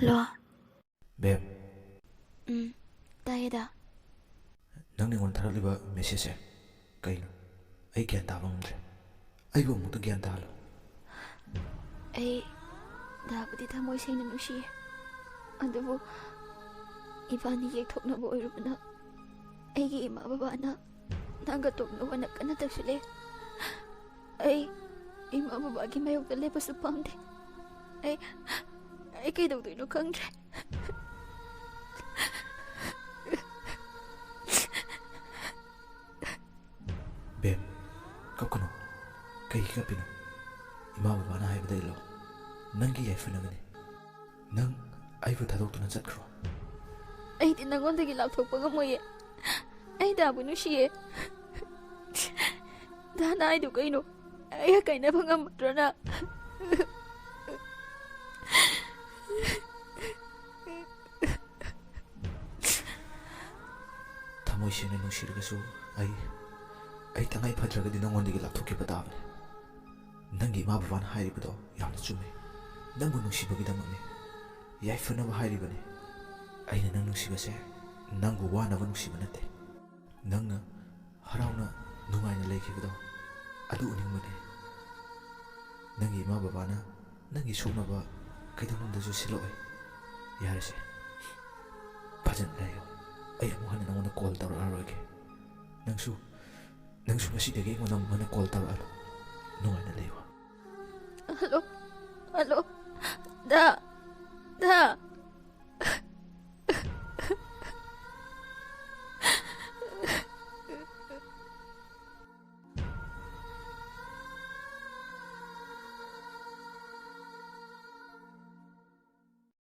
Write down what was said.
Hello. ꯕꯦꯝ, ꯇꯥꯏꯌꯦꯗ. ꯅꯪꯅ ꯑꯩꯉꯣꯟꯗ ꯊꯥꯔꯛꯂꯤꯕ ꯃꯦꯁꯦꯖꯁꯦ ꯀꯩꯅꯣ? ꯑꯩ ꯒ꯭ꯌꯥꯟ ꯇꯥꯕ ꯉꯝꯗ꯭ꯔꯦ. ꯑꯩꯕꯨ ꯑꯃꯨꯛꯇ ꯒ꯭ꯌꯥꯟ ꯇꯥꯍꯜꯂꯨ. ꯑꯩ ꯗꯥꯕꯨꯗꯤ ꯊꯃꯣꯏ ꯁꯦꯡꯅ ꯅꯨꯡꯁꯤꯌꯦ, ꯑꯗꯨꯕꯨ ꯏꯕꯥꯅꯤ ꯌꯦꯛꯊꯣꯛꯅꯕ ꯑꯣꯏꯔꯨꯕꯅ ꯑꯩꯒꯤ ꯏꯃꯥ ꯕꯕꯥꯅ ꯅꯪꯒ ꯇꯣꯛꯅꯕꯅ ꯀꯟꯅ ꯇꯛꯁꯤꯜꯂꯦ. ꯑꯩ ꯏꯃꯥ ꯕꯕꯥꯒꯤ ꯃꯥꯌꯣꯛꯇ ꯂꯦꯞꯄꯁꯨ ꯄꯥꯝꯗꯦ. ꯑꯩ ꯀꯩꯗꯧꯗꯣꯏꯅꯣ ꯈꯪꯗ꯭ꯔꯦ. ꯕꯦꯝ, ꯀꯞꯀꯅꯨ. ꯀꯩꯒꯤ ꯀꯞꯄꯤꯅꯣ? ꯏꯃꯥ ꯕꯕꯥꯅ ꯍꯥꯏꯕꯗ ꯏꯜꯂꯣ. ꯅꯪꯒꯤ ꯌꯥꯏꯐꯅꯕꯅꯤ. ꯅꯪ ꯑꯩꯕꯨ ꯊꯥꯗꯣꯛꯇꯨꯅ ꯆꯠꯈ꯭ꯔꯣ. ꯑꯩꯗꯤ ꯅꯪꯉꯣꯟꯗꯒꯤ ꯂꯥꯞꯊꯣꯛꯄ ꯉꯝꯃꯣꯏꯌꯦ. ꯑꯩ ꯗꯥꯕꯨ ꯅꯨꯡꯁꯤꯌꯦ. ꯗꯥꯅ ꯍꯥꯏꯗꯨ ꯀꯩꯅꯣ? ꯑꯩꯒ ꯀꯥꯏꯅꯕ ꯉꯝꯃꯗ꯭ꯔꯣꯅ? ꯊꯃꯣꯏ ꯁꯦꯡꯅ ꯅꯨꯡꯁꯤꯔꯒꯁꯨ ꯑꯩ ꯇꯉꯥꯏ ꯐꯗ꯭ꯔꯒꯗꯤ ꯅꯪꯉꯣꯟꯗꯒꯤ ꯂꯥꯞꯊꯣꯛꯈꯤꯕ ꯇꯥꯕꯅꯤ. ꯅꯪꯒꯤ ꯏꯃꯥ ꯕꯕꯥꯅ ꯍꯥꯏꯔꯤꯕꯗꯣ ꯌꯥꯝꯅ ꯆꯨꯝꯃꯤ. ꯅꯪꯕꯨ ꯅꯨꯡꯁꯤꯕꯒꯤꯗꯃꯛꯅꯤ. ꯌꯥꯏꯐꯅꯕ ꯍꯥꯏꯔꯤꯕꯅꯤ. ꯑꯩꯅ ꯅꯪ ꯅꯨꯡꯁꯤꯕꯁꯦ ꯅꯪꯕꯨ ꯋꯥꯅꯕ ꯅꯨꯡꯁꯤꯕ ꯅꯠꯇꯦ. ꯅꯪꯅ ꯍꯔꯥꯎꯅ ꯅꯨꯡꯉꯥꯏꯅ ꯂꯩꯈꯤꯕꯗꯣ ꯑꯗꯨ ꯎꯅꯤꯡꯕꯅꯤ. ꯅꯪꯒꯤ ꯏꯃꯥ ꯕꯕꯥꯅ ꯅꯪꯒꯤ ꯁꯣꯛꯅꯕ ꯀꯩꯗꯧꯅꯨꯡꯗꯁꯨ ꯁꯤꯜꯂꯛꯑꯣꯏ. ꯌꯥꯔꯁꯦ, ꯐꯖꯅ ꯂꯩꯌꯣ. ꯑꯩ ꯑꯃꯨꯛ ꯍꯟꯅ ꯅꯪꯉꯣꯟꯗ ꯀꯣꯜ ꯇꯧꯔꯛꯑꯔꯣꯏꯒꯦ. ꯅꯪꯁꯨ ꯉꯁꯤꯗꯒꯤ ꯑꯩꯉꯣꯟꯗ ꯑꯃꯨꯛ ꯍꯟꯅ ꯀꯣꯜ ꯇꯧꯔꯛꯑꯅꯨ. ꯅꯨꯡꯉꯥꯏꯅ ꯂꯩꯌꯣ. ꯍꯜꯂꯣ. ꯍꯜꯂꯣ. ꯗꯥ.